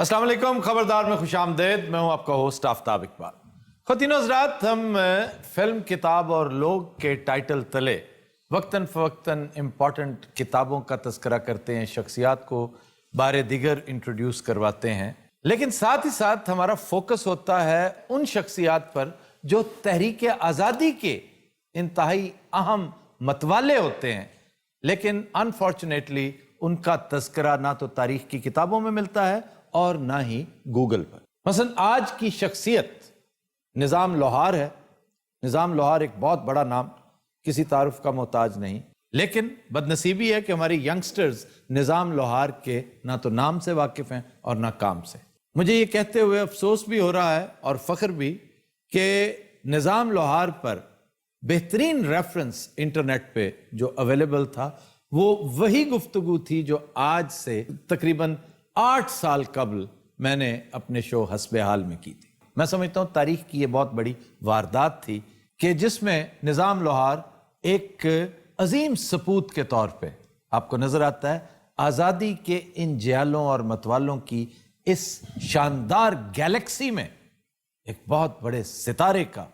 अस्सलाम वालेकुम, खबरदार में खुश आमदेद। मैं हूं आपका होस्ट आफ्ताब इकबाल। ख़वातीन और हज़रात, हम फिल्म, किताब और लोग के टाइटल तले वक्तन फ़वक्तन इम्पॉर्टेंट किताबों का तज़किरा करते हैं, शख्सियात को बारे दिगर इंट्रोड्यूस करवाते हैं, लेकिन साथ ही साथ हमारा फोकस होता है उन शख्सियात पर जो तहरीक आज़ादी के इंतहाई अहम मतवाले होते हैं, लेकिन अनफॉर्चुनेटली उनका तज़किरा ना तो तारीख़ की किताबों में मिलता है और ना ही गूगल पर। मसलन आज की शख्सियत निज़ाम लोहार है। निज़ाम लोहार एक बहुत बड़ा नाम, किसी तारुफ का मोहताज नहीं, लेकिन बदनसीबी है कि हमारे यंगस्टर्स निज़ाम लोहार के ना तो नाम से वाकिफ़ हैं और ना काम से। मुझे ये कहते हुए अफसोस भी हो रहा है और फ़ख्र भी कि निज़ाम लोहार पर बेहतरीन रेफरेंस इंटरनेट पे जो अवेलेबल था वो वही गुफ्तगू थी जो आज से तकरीबन 8 साल कबल मैंने अपने शो हस्बे हाल में की थी। मैं समझता हूँ तारीख की ये बहुत बड़ी वारदात थी कि जिसमें निज़ाम लोहार एक अजीम सपूत के तौर पे आपको नजर आता है आज़ादी के इन जयालों और मतवालों की इस शानदार गैलेक्सी में एक बहुत बड़े सितारे का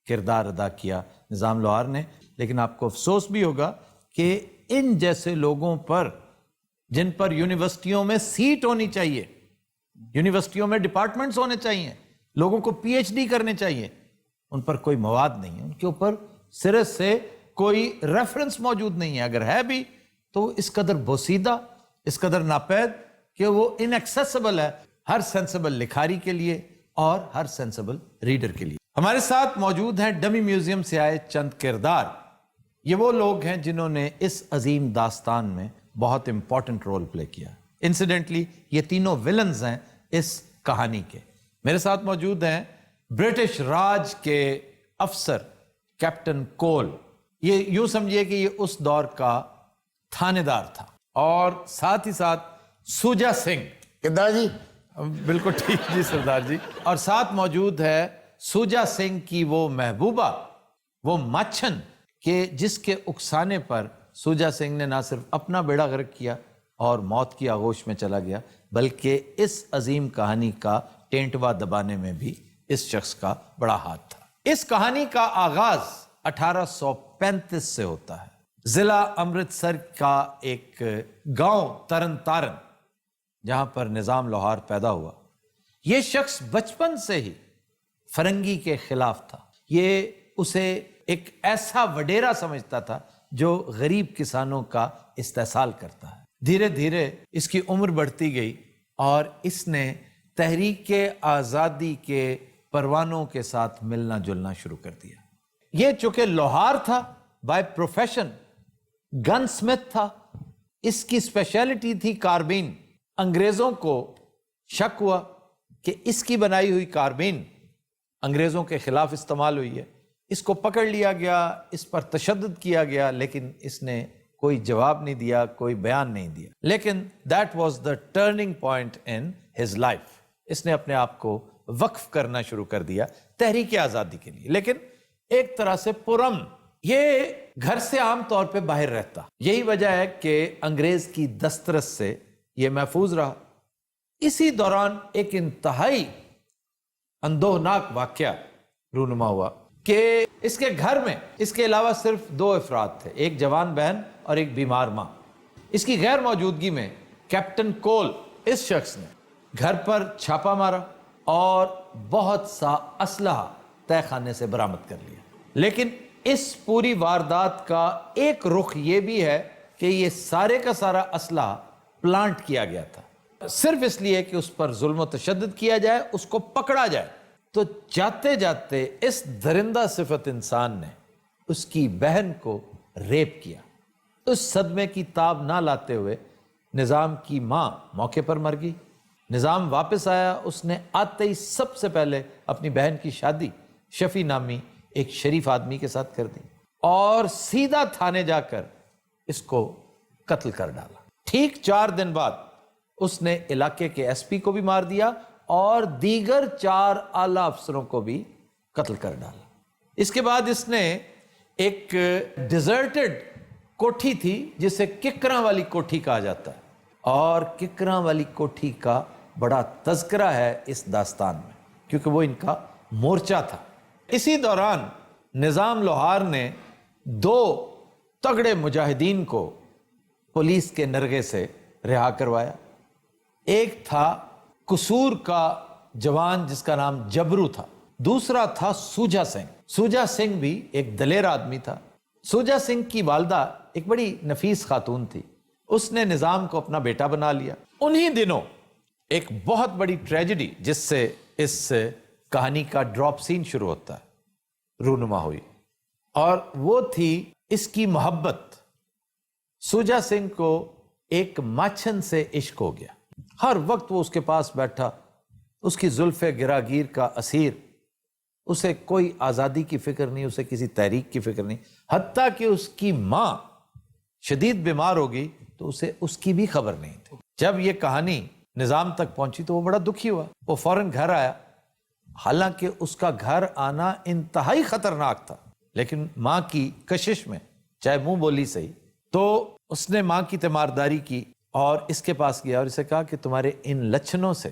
किरदार अदा किया निज़ाम लोहार ने। लेकिन आपको अफसोस भी होगा कि इन जैसे लोगों पर, जिन पर यूनिवर्सिटियों में सीट होनी चाहिए, यूनिवर्सिटियों में डिपार्टमेंट्स होने चाहिए, लोगों को पीएचडी करने चाहिए, उन पर कोई मवाद नहीं है, उनके ऊपर सिरे से कोई रेफरेंस मौजूद नहीं है। अगर है भी तो इस कदर बोसीदा, इस कदर नापैद कि वो इनएक्सेसिबल है हर सेंसिबल लिखारी के लिए और हर सेंसिबल रीडर के लिए। हमारे साथ मौजूद हैं डमी म्यूजियम से आए चंद किरदार। ये वो लोग हैं जिन्होंने इस अजीम दास्तान में बहुत इंपॉर्टेंट रोल प्ले किया। इंसिडेंटली ये तीनों विलन्स हैं इस कहानी के। मेरे साथ मौजूद हैं ब्रिटिश राज के अफसर कैप्टन कोल। ये यूं समझिए कि ये उस दौर का थानेदार था। और साथ ही साथ सूजा सिंह। कितना जी? बिल्कुल ठीक जी सरदार जी। और साथ मौजूद है सूजा सिंह की वो महबूबा, वो माछन, कि जिसके उकसाने पर सूजा सिंह ने ना सिर्फ अपना बेड़ा गर्क किया और मौत की आगोश में चला गया, बल्कि इस अजीम कहानी का टेंटवा दबाने में भी इस शख्स का बड़ा हाथ था। इस कहानी का आगाज 1835 से होता है। जिला अमृतसर का एक गांव तरन तारन, जहां पर निज़ाम लोहार पैदा हुआ। यह शख्स बचपन से ही फरंगी के खिलाफ था। ये उसे एक ऐसा वडेरा समझता था जो गरीब किसानों का इस्तेसाल करता है। धीरे धीरे इसकी उम्र बढ़ती गई और इसने तहरीक आज़ादी के परवानों के साथ मिलना जुलना शुरू कर दिया। ये चूंकि लोहार था, बाय प्रोफेशन गन स्मिथ था, इसकी स्पेशलिटी थी कारबीन। अंग्रेजों को शक हुआ कि इसकी बनाई हुई कारबीन अंग्रेजों के खिलाफ इस्तेमाल हुई है। इसको पकड़ लिया गया, इस पर तशद्दुद किया गया, लेकिन इसने कोई जवाब नहीं दिया, कोई बयान नहीं दिया। लेकिन that was the turning point in his life. इसने अपने आप को वक्फ करना शुरू कर दिया तहरीक आज़ादी के लिए, लेकिन एक तरह से पुरम। ये घर से आम तौर पे बाहर रहता। यही वजह है कि अंग्रेज की दस्तरस से ये महफूज रहा। इसी दौरान एक इंतहाई अंदोहनाक वाकया रूनुमा हुआ कि इसके घर में इसके अलावा सिर्फ 2 अफराद थे, एक जवान बहन और एक बीमार मां। इसकी गैर मौजूदगी में कैप्टन कोल, इस शख्स ने घर पर छापा मारा और बहुत सा असलहा तहखाने से बरामद कर लिया। लेकिन इस पूरी वारदात का एक रुख यह भी है कि यह सारे का सारा असलहा प्लांट किया गया था, सिर्फ इसलिए कि उस पर जुल्म तशद्दुद किया जाए, उसको पकड़ा जाए। तो जाते जाते इस दरिंदा सिफत इंसान ने उसकी बहन को रेप किया। उस सदमे की ताब ना लाते हुए निज़ाम की मां मौके पर मर गई। निज़ाम वापस आया, उसने आते ही सबसे पहले अपनी बहन की शादी शफी नामी एक शरीफ आदमी के साथ कर दी और सीधा थाने जाकर इसको कत्ल कर डाला। ठीक 4 दिन बाद उसने इलाके के एसपी को भी मार दिया और दीगर 4 आला अफसरों को भी कत्ल कर डाला। इसके बाद इसने एक डिजर्टेड कोठी थी जिसे किकरा वाली कोठी कहा जाता है, और किकरा वाली कोठी का بڑا تذکرہ ہے اس داستان میں، کیونکہ وہ ان کا مورچہ تھا۔ اسی دوران نظام لوہار نے 2 تگڑے مجاہدین کو پولیس کے نرغے سے رہا کروایا۔ ایک تھا قصور کا جوان جس کا نام جبرو تھا، دوسرا تھا سوجا سنگھ۔ سوجا سنگھ بھی ایک دلیر آدمی تھا۔ سوجا سنگھ کی والدہ ایک بڑی نفیس خاتون تھی، اس نے نظام کو اپنا بیٹا بنا لیا۔ انہی دنوں ایک بہت بڑی ٹریجڈی جس سے اس کہانی کا ڈراپ سین شروع ہوتا ہے رونما ہوئی، اور وہ تھی اس کی محبت۔ سوجا سنگھ کو ایک ماچھن سے عشق ہو گیا، ہر وقت وہ اس کے پاس بیٹھا، اس کی زلف گراگیر کا اسیر، اسے کوئی آزادی کی فکر نہیں، اسے کسی تحریک کی فکر نہیں، حتیٰ کہ اس کی ماں شدید بیمار ہو گئی تو اسے اس کی بھی خبر نہیں تھی۔ جب یہ کہانی نظام تک پہنچی تو وہ بڑا دکھی ہوا، وہ فوراً گھر آیا، حالانکہ اس کا گھر آنا انتہائی خطرناک تھا، لیکن ماں کی کشش میں چاہے منہ بولی صحیح، تو اس نے ماں کی تیمارداری کی اور اس کے پاس گیا اور اسے کہا کہ تمہارے ان لچھنوں سے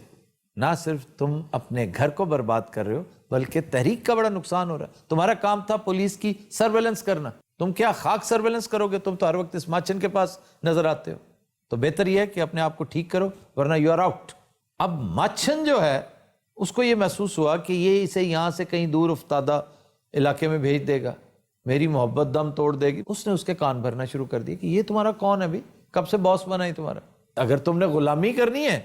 نہ صرف تم اپنے گھر کو برباد کر رہے ہو بلکہ تحریک کا بڑا نقصان ہو رہا ہے۔ تمہارا کام تھا پولیس کی سرویلنس کرنا، تم کیا خاک سرویلنس کرو گے؟ تم تو ہر وقت اس ماچن کے پاس نظر آتے ہو، تو بہتر یہ ہے کہ اپنے آپ کو ٹھیک کرو ورنہ یو آر آؤٹ۔ اب ماچن جو ہے اس کو یہ محسوس ہوا کہ یہ اسے یہاں سے کہیں دور افتادہ علاقے میں بھیج دے گا، میری محبت دم توڑ دے گی۔ اس نے اس کے کان بھرنا شروع کر دیا کہ یہ تمہارا کون ہے بھائی؟ کب سے باس بنا ہے تمہارا؟ اگر تم نے غلامی کرنی ہے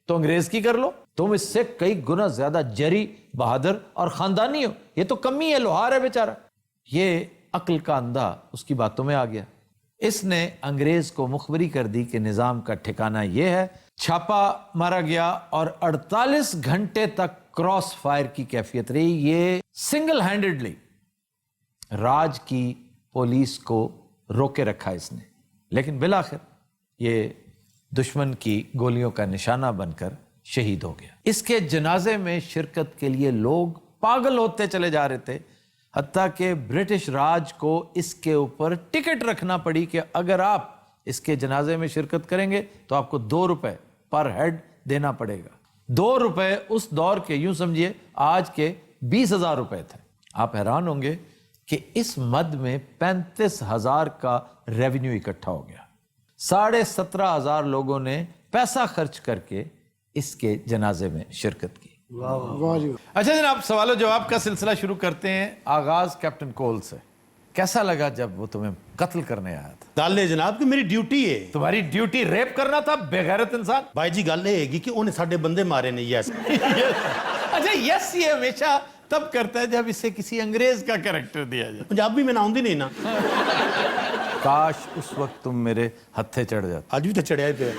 تو انگریز کی کر لو، تم اس سے کئی گنا زیادہ جری، بہادر اور خاندانی ہو، یہ تو کمی ہے، لوہار ہے بیچارہ۔ یہ عقل کا اندھا اس کی باتوں میں آ گیا، اس نے انگریز کو مخبری کر دی کہ نظام کا ٹھکانہ یہ ہے۔ چھاپا مارا گیا اور 48 گھنٹے تک کراس فائر کی کیفیت رہی۔ یہ سنگل ہینڈڈلی راج کی پولیس کو روکے رکھا اس نے، لیکن بالآخر یہ دشمن کی گولیوں کا نشانہ بن کر شہید ہو گیا۔ اس کے جنازے میں شرکت کے لیے لوگ پاگل ہوتے چلے جا رہے تھے، حتیٰ کہ برٹش راج کو اس کے اوپر ٹکٹ رکھنا پڑی کہ اگر آپ اس کے جنازے میں شرکت کریں گے تو آپ کو 2 روپے پر ہیڈ دینا پڑے گا۔ 2 روپے اس دور کے یوں سمجھیے آج کے 20,000 روپے تھے۔ آپ حیران ہوں گے کہ اس مد میں 35,000 کا ریونیو اکٹھا ہو گیا۔ 17,500 لوگوں نے پیسہ خرچ کر کے اس کے جنازے میں شرکت کی۔ اچھا جناب، سوال و جواب کا سلسلہ شروع کرتے ہیں۔ آغاز کیپٹن کول سے، کیسا لگا جب وہ تمہیں قتل کرنے آیا تھا؟ گل ہے جناب کہ میری ڈیوٹی ہے۔ تمہاری ڈیوٹی ریپ کرنا تھا بے غیرت انسان؟ بھائی جی گل ہے کہ انہیں ساڈے بندے مارے نے۔ یس اچھا یس یہ ہمیشہ تب کرتا ہے جب اسے کسی انگریز کا کریکٹر دیا جائے۔ پنجابی میں نہ آندی نہیں نا۔ کاش اس وقت تم میرے ہتھے چڑھ جاتے۔ آج بھی تو چڑھیا ہی پہ۔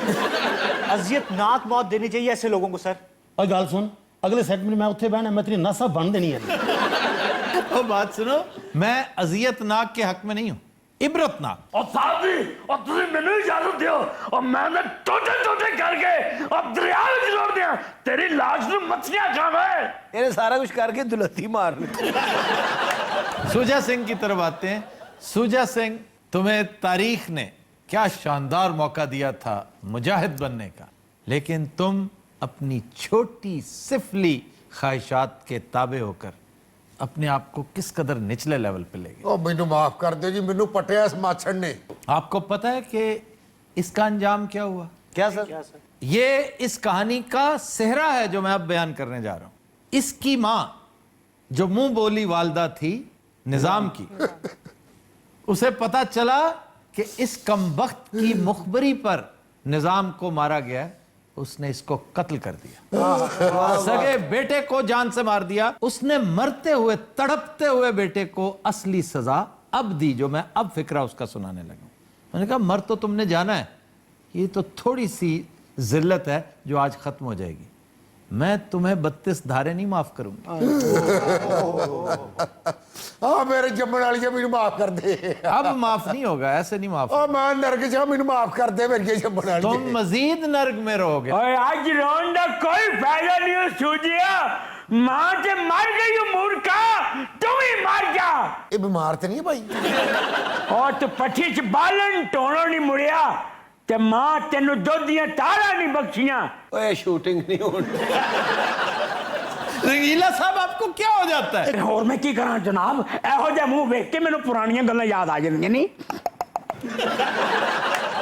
اذیت ناک موت دینی چاہیے ایسے لوگوں کو سر۔ اور گل سن، اگلے سیٹ میں اتنے بہنا، میں تیری نسا بن دینی ہے۔ اور بات سنو، میں اذیت ناک کے حق میں نہیں ہوں، عبرت ناک۔ اور صاحب جی، اور تسی مینوں اجازت دیو اور میں نے ٹوٹے ٹوٹے کر کے اب دریا وچ چھوڑ دیا، تیری لاش نوں مچھلیاں کھاوے۔ یہ سارا کچھ کر کے دلہتی مار لی۔ سوجا سنگھ کی طرف آتے ہیں۔ سوجا سنگھ، تمہیں تاریخ نے کیا شاندار موقع دیا تھا مجاہد بننے کا، لیکن تم اپنی چھوٹی سفلی خواہشات کے تابع ہو کر اپنے آپ کو کس قدر نچلے لیول پہ لے گئے۔ او مینوں معاف کر دے جی، مینوں پٹیا اس ماچھڑ نے۔ آپ کو پتہ ہے کہ اس کا انجام کیا ہوا؟ کیا سر؟ یہ اس کہانی کا صحرا ہے جو میں اب بیان کرنے جا رہا ہوں۔ اس کی ماں جو منہ بولی والدہ تھی نظام کی، اسے پتا چلا کہ اس کمبخت کی مخبری پر نظام کو مارا گیا ہے، اس نے اس کو قتل کر دیا، سگے بیٹے کو جان سے مار دیا۔ اس نے مرتے ہوئے تڑپتے ہوئے بیٹے کو اصلی سزا اب دی، جو میں اب فکرہ اس کا سنانے لگا ہوں۔ میں نے کہا مر تو تم نے جانا ہے، یہ تو تھوڑی سی ذلت ہے جو آج ختم ہو جائے گی، میں تمہیں 32 دھارے نہیں معاف کروں گا۔ ہاں میرے جمن والی مینوں معاف کر دے۔ اب معاف نہیں ہوگا، ایسے نہیں معاف ہوگا۔ او میں نرگ جا، مینوں معاف کر دے میری جمن والی۔ تم مزید نرگ میں رہو گے۔ اور آج رون دا کوئی فائدہ نہیں ہو سوجیا، ماں تے مر گئی ہو مورکا، تم ہی مر جا۔ یہ بیمار تے نہیں ہے بھائی؟ اور تو پٹھی چ بالن ٹوڑو نہیں مڑیا، ਤੇ ਮਾਂ ਤੈਨੂੰ ਦੁੱਧ ਦੀਆਂ ਤਾਰਾਂ ਨਹੀਂ ਬਖਸ਼ੀਆਂ। ਓਏ ਸ਼ੂਟਿੰਗ ਨਹੀਂ ਹੋਣੀ। रंगीला साहब आपको क्या हो जाता है? ਹੋਰ ਮੈਂ ਕੀ ਕਰਾਂ ਜਨਾਬ, ਇਹੋ ਜਿਹਾ ਮੂੰਹ ਵੇਖ ਕੇ ਮੈਨੂੰ ਪੁਰਾਣੀਆਂ ਗੱਲਾਂ ਯਾਦ ਆ ਜਾਂਦੀਆਂ ਨਹੀਂ।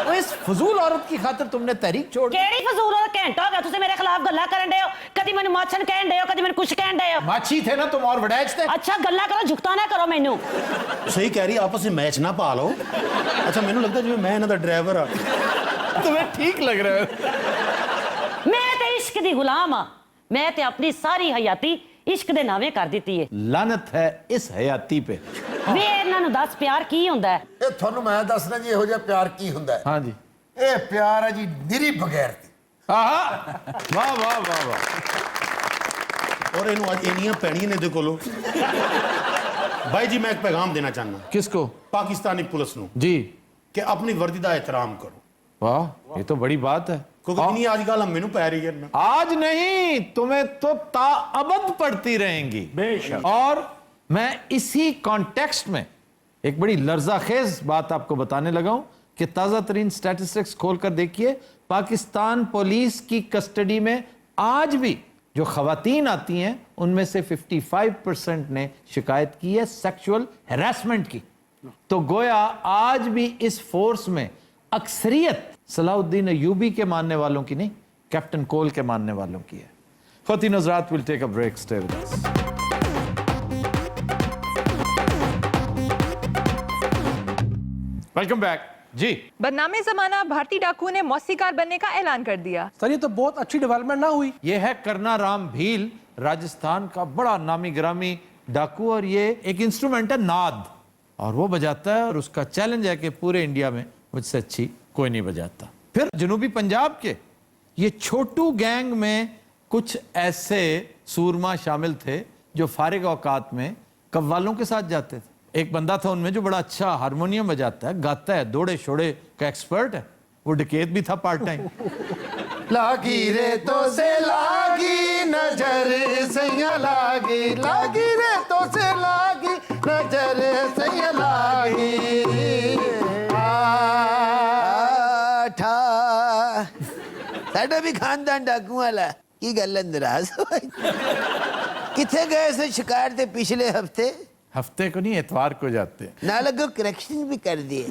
वो इस फजूल औरत की खातिर तुमने तहरीक छोड़ दी। ਕਿਹੜੀ ਫਜ਼ੂਲ ਉਹ ਘੰਟਾ ਹੋ ਗਿਆ ਤੁਸੀਂ ਮੇਰੇ ਖਿਲਾਫ ਗੱਲਾਂ ਕਰਨ ਡਏ ਹੋ, ਕਦੀ ਮੈਨੂੰ ਮਾਛਨ ਕਹਿਣ ਡਏ ਹੋ, ਕਦੀ ਮੈਨੂੰ ਕੁਛ ਕਹਿਣ ਡਏ ਹੋ। माछी थे ना तुम और वड़ैच थे। ਅੱਛਾ ਗੱਲਾਂ ਕਰੋ, ਝੁਕਤਾ ਨਾ ਕਰੋ ਮੈਨੂੰ। सही कह रही, आपस में मैच ना पा लो। अच्छा मैंने लगता जिवें मैं इन्हां दा ड्राइवर आ। तुम्हें ठीक लग रहा है। ਮੈਂ ਤੇ ਇਸ਼ਕ ਦੀ ਗੁਲਾਮ ਆ, ਮੈਂ ਤੇ ਆਪਣੀ ਸਾਰੀ ਹਯਾਤੀ ਇਸ਼ਕ ਦੇ ਨਾਵੇਂ ਕਰ ਦਿੱਤੀ ਏ। लानत है इस हयाती पे। ਵੇ ਇਹਨਾਂ ਨੂੰ ਦੱਸ ਪਿਆਰ ਕੀ ਹੁੰਦਾ ਹੈ। ਇਹ ਤੁਹਾਨੂੰ ਮੈਂ ਦੱਸਣਾ ਜੀ ਇਹੋ ਜਿਹਾ ਪਿਆਰ ਕੀ ਹੁੰਦਾ ਹੈ। हाँ जी। ਇਹ ਪਿਆਰ ਹੈ ਜੀ ਨਿਰੀ ਬਗੈਰਤੀ। आहा, वाह वाह वाह वाह। और इन्हों अज इन्नियां पैणियां ने दे कोलो। भाई जी मैं एक पैगाम देना चाहना किसको? पाकिस्तानी पुलिस नूं जी। कि अपनी वर्दी दा एहतराम करो, वाह, ये तो बड़ी बात है। क्योंकि इन्नी आजकल हम मैनू पै रही है। आज नहीं, तुम्हें तो ताअबद पड़ती रहेंगी। बेशक। और मैं इसी कॉन्टेक्स्ट में एक बड़ी लर्जाखेज बात आपको बताने लगा हूं कि ताज़ा तरीन स्टैटिस्टिक्स खोलकर देखिए, पाकिस्तान पुलिस की कस्टडी में आज भी जो खवातीन आती हैं उनमें से 55% ने शिकायत की है सेक्सुअल हैरेसमेंट की। तो गोया आज भी इस फोर्स में अक्सरियत सलाहुद्दीन अयूबी के मानने वालों की नहीं, कैप्टन कोल के मानने वालों की है। ख्वातीन हज़रात, will take a break, stay with us. Welcome back जी। बदनामी जमाना भारतीय डाकू ने मौसीकार बनने का ऐलान कर दिया। सर ये तो बहुत अच्छी डेवलपमेंट ना हुई। ये है करना राम भील, राजस्थान का बड़ा नामी ग्रामी डाकू, और ये एक इंस्ट्रूमेंट है नाद, और वो बजाता है, और उसका चैलेंज है कि पूरे इंडिया में मुझसे अच्छी कोई नहीं बजाता। फिर जनूबी पंजाब के ये छोटू गैंग में कुछ ऐसे सूरमा शामिल थे जो फारिग औकात में कव्वालों के साथ जाते थे। एक बंदा था उनमें जो बड़ा अच्छा हारमोनियम बजाता है, गाता है, दौड़े शोड़े का एक्सपर्ट है, वो डकैत भी था पार्ट टाइम। लागी रे तो से लागी नजर सैया लागी, लागी रे तो से लागी नजर सैया लागी। ਠਾ ਸਾਡਾ ਵੀ ਖਾਨਦਾਨ ਡਾਕੂ ਵਾਲਾ ਕੀ ਗੱਲ ਅੰਦਰਾਜ਼ ਕਿੱਥੇ ਗਏ ਸੇ ਸ਼ਿਕਾਰ ਤੇ ਪਿਛਲੇ ਹਫਤੇ हफ्ते को नहीं, एतवार को जाते हैं ਨਾਲ ਅੱਗੋਂ ਕਰੈਕਸ਼ਨ ਵੀ ਕਰ ਦਿਏ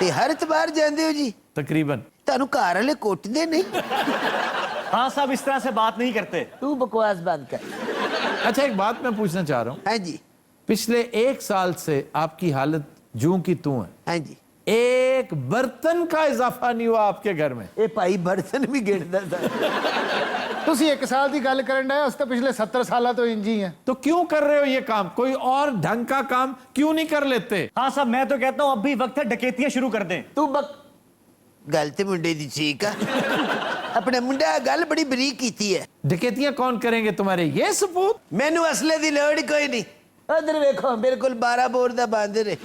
ਤੇ ਹਰ ਇਤਵਾਰ ਜਾਂਦੇ ਹੋ ਜੀ। तकरीबन। ਤੁਹਾਨੂੰ ਘਰ ਵਾਲੇ ਕੁੱਟਦੇ ਨਹੀਂ? हाँ साहब इस तरह से बात नहीं करते। तू बकवास बंद कर। अच्छा, एक बात मैं पूछना चाह रहा हूँ। हाँ जी। पिछले 1 साल से आपकी हालत जूं की तूं है। हाँ जी। एक बर्तन का इजाफा नहीं हुआ आपके घर में। ये भाई बर्तन भी गिरता था। ਤੁਸੀਂ 1 ਸਾਲ ਦੀ ਗੱਲ ਕਰਨ ਡਏ, ਉਸ ਤੋਂ ਪਿਛਲੇ 70 ਸਾਲਾਂ ਤੋਂ ਇੰਜ ਹੀ ਹੈ। तो क्यों कर रहे हो ये काम? कोई और ढंग का काम क्यों नहीं कर लेते? हाँ साहब मैं तो कहता हूँ अब भी वक्त है डकैतियां शुरू कर दें। तू बक गल ते मुंडे दी ठीक है। अपने मुंडा गल बड़ी बरीक कीती है। डकैतियां कौन करेंगे तुम्हारे ये सपूत? मैनू असले दी लोड़ ही कोई नहीं। उधर देखो मेरे को 12 बोर दा बांदर है।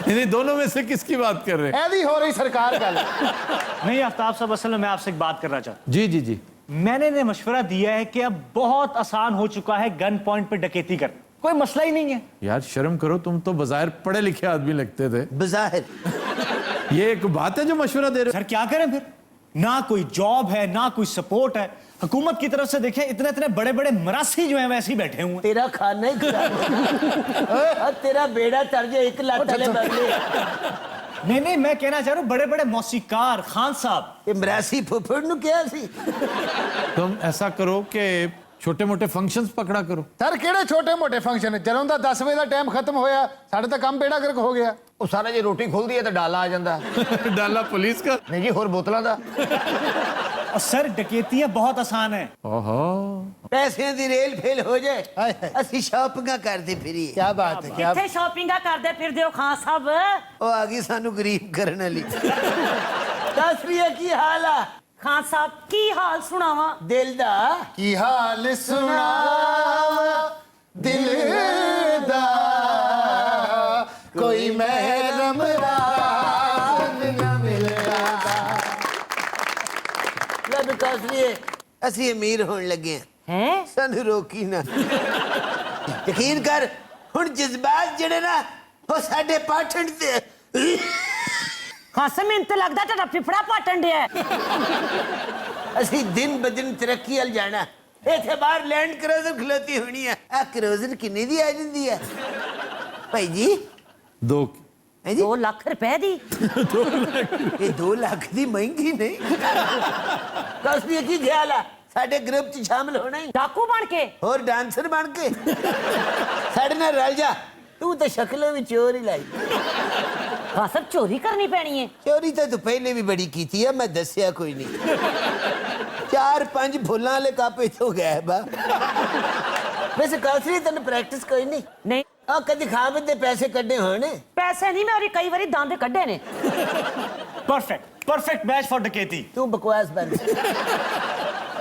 इन्हीं दोनों में से किसकी बात कर रहे हैं? ਇਹਦੀ ਹੋ ਰਹੀ सरकार गल। नहीं आफ्ताब साहब, असल में मैं आपसे एक बात करना चाहता जी जी जी। हूं। मैंने ने मशवरा दिया है कि अब बहुत आसान हो चुका है गन पॉइंट पे डकैती करना, कोई मसला ही नहीं है। यार शर्म करो, तुम तो बज़ाहिर पढ़े लिखे आदमी लगते थे। बज़ाहिर ये एक बात है जो मशवरा दे रहे सर क्या करें फिर, ना कोई जॉब है ना कोई सपोर्ट है। हुकूमत की तरफ से देखें इतने इतने बड़े बड़े मरासी जो हैं वैसे ही बैठे हुए हैं। तेरा खाना ही खराब। तेरा बेड़ा चढ़ जाए एक लाख चले बगले। नहीं नहीं, मैं कहना चाह रहा हूँ बड़े बड़े मौसीकार खान साहब। ये मरासी फुफड़ नु क्या सी? हो। तुम ऐसा करो कि छोटे मोटे फंक्शंस पकड़ा करो। ਸਰ ਕਿਹੜੇ ਛੋਟੇ ਮੋਟੇ ਫੰਕਸ਼ਨ? ਜਦੋਂ ਦਾ 10 ਵਜੇ ਦਾ ਟਾਈਮ ਖਤਮ ਹੋਇਆ ਸਾਡੇ ਤਾਂ ਕੰਮ ਬੇੜਾ ਗਰਕ ਹੋ ਗਿਆ। ਉਹ ਸਾਰਾ ਜੇ ਰੋਟੀ ਖੁੱਲਦੀ ਹੈ ਤਾਂ ਡਾਲਾ ਆ ਜਾਂਦਾ। डाला पुलिस का। ਨਹੀਂ ਜੀ ਹੋਰ ਬੋਤਲਾਂ ਦਾ। और सर डकैतियां बहुत आसान है। ओहो। ਪੈਸਿਆਂ ਦੀ ਰੇਲ ਫੇਲ ਹੋ ਜਾਏ ਅਸੀਂ ਸ਼ਾਪਿੰਗਾਂ ਕਰਦੇ ਫਿਰੀਏ। ਕੀ ਬਾਤ ਹੈ, ਕੀ ਇੱਥੇ ਸ਼ਾਪਿੰਗਾਂ ਕਰਦੇ ਫਿਰਦੇ ਹੋ ਖਾਨ ਸਾਹਿਬ। ਉਹ ਆ ਗਈ ਸਾਨੂੰ ਗਰੀਬ ਕਰਨ ਵਾਲੀ। ਦੱਸ ਵੀ ਕੀ ਹਾਲ ਆ? ਖਾਨ ਸਾਹਿਬ ਕੀ ਹਾਲ ਸੁਣਾਵਾਂ? ਦਿਲ ਦਾ ਕੀ ਹਾਲ ਸੁਣਾਵਾਂ ਦਿਲ ਦਾ, ਕੋਈ ਮਹਿਰਮ ਰਾਜ ਨਾ ਮਿਲਦਾ। ਲੈ ਬਿਕਾਸ ਲਈ ਅਸੀਂ ਅਮੀਰ ਹੋਣ ਲੱਗੇ ਹਾਂ। ਹੈ ਸਾਨੂੰ ਰੋਕੀ ਨਾ। ਯਕੀਨ ਕਰ ਹੁਣ ਜਜ਼ਬਾਤ ਜਿਹੜੇ ਨਾ ਉਹ ਸਾਡੇ ਪਾਠਣ ਤੇ ਖਾਸਾ ਮੈਨੂੰ ਤੇ ਲੱਗਦਾ ਤੁਹਾਡਾ ਫਿਫੜਾ ਪਾਟਣ ਡਿਆ ਅਸੀਂ ਦਿਨ ਬ ਦਿਨ ਤਰੱਕੀ ਵੱਲ ਜਾਣਾ ਇੱਥੇ ਬਾਹਰ ਲੈਂਡ ਕਰੂਜ਼ਰ ਖਲੋਤੀ ਹੋਣੀ ਆ ਆ ਕਰੂਜ਼ਰ ਕਿੰਨੇ ਦੀ ਆ ਜਾਂਦੀ ਆ ਭਾਈ ਜੀ 2 ਹੈ ਜੀ 2 ਲੱਖ ਰੁਪਏ ਦੀ ਇਹ 2 ਲੱਖ ਦੀ ਮਹਿੰਗੀ ਨਹੀਂ ਦੱਸ ਦੀ ਕੀ ਖਿਆਲ ਆ ਸਾਡੇ ਗਰੁੱਪ ਚ ਸ਼ਾਮਲ ਹੋਣਾ ਹੀ ਡਾਕੂ ਬਣ ਕੇ ਹੋਰ ਡਾਂਸਰ ਬਣ ਕੇ ਸਾਡੇ ਨਾਲ ਰਲ ਜਾ ਤੂੰ ਤਾਂ ਸ਼ਕਲੋਂ ਵੀ ਚੋਰ ਹੀ ਲਾਈ ਖਾਸਾ ਚੋਰੀ ਕਰਨੀ ਪੈਣੀ ਹੈ ਚੋਰੀ ਤਾਂ ਤੂੰ ਪਹਿਲੇ ਵੀ ਬੜੀ ਕੀਤੀ ਆ ਮੈਂ ਦੱਸਿਆ ਕੋਈ ਨਹੀਂ 4-5 ਫੁੱਲਾਂ ਵਾਲੇ ਕਾਪੇ ਤੋਂ ਗਾਇਬ ਆ ਵੈਸੇ ਕਾਸਰੀ ਤੈਨੂੰ ਪ੍ਰੈਕਟਿਸ ਕੋਈ ਨਹੀਂ ਨਹੀਂ ਆ ਕਦੀ ਖਾਵਤ ਦੇ ਪੈਸੇ ਕੱਢੇ ਹੋਣ ਪੈਸੇ ਨਹੀਂ ਮੈਂ ਉਹਦੀ ਕਈ ਵਾਰੀ ਦੰਦ ਕੱਢੇ ਨੇ परफेक्ट मैच फॉर डकैती। ਤੂੰ ਬਕਵਾਸ ਬੰਦ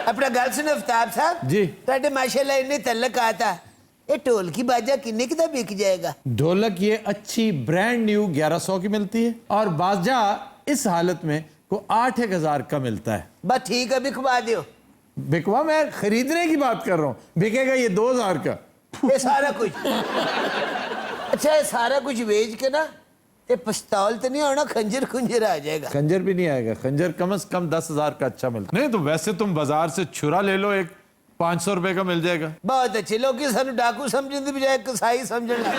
अपना गल सुन अफ्ताब साहब जी। ਤੁਹਾਡੇ माशाल्लाह इन्ने तल्लक आता ये ढोल की बाजा किन्ने की बिक जाएगा ढोलक ये अच्छी ब्रांड न्यू 1100 की मिलती है और बाजा इस हालत में को 8-1000 का मिलता है। बस ठीक है बिकवा दियो बिकवा मैं खरीदने की बात कर रहा हूँ, बिकेगा ये 2000 का। ये सारा कुछ अच्छा ये सारा कुछ बेच के ना ये पिस्तौल तो नहीं होना खंजर खुंजर आ जाएगा खंजर भी नहीं आएगा, खंजर कम से कम 10,000 का अच्छा मिलता है। नहीं तो वैसे तुम बाजार से छुरा ले लो, एक 500 रुपए का मिल जाएगा। बहुत अच्छे लोग सानू डाकू समझने की बजाय कसाई समझना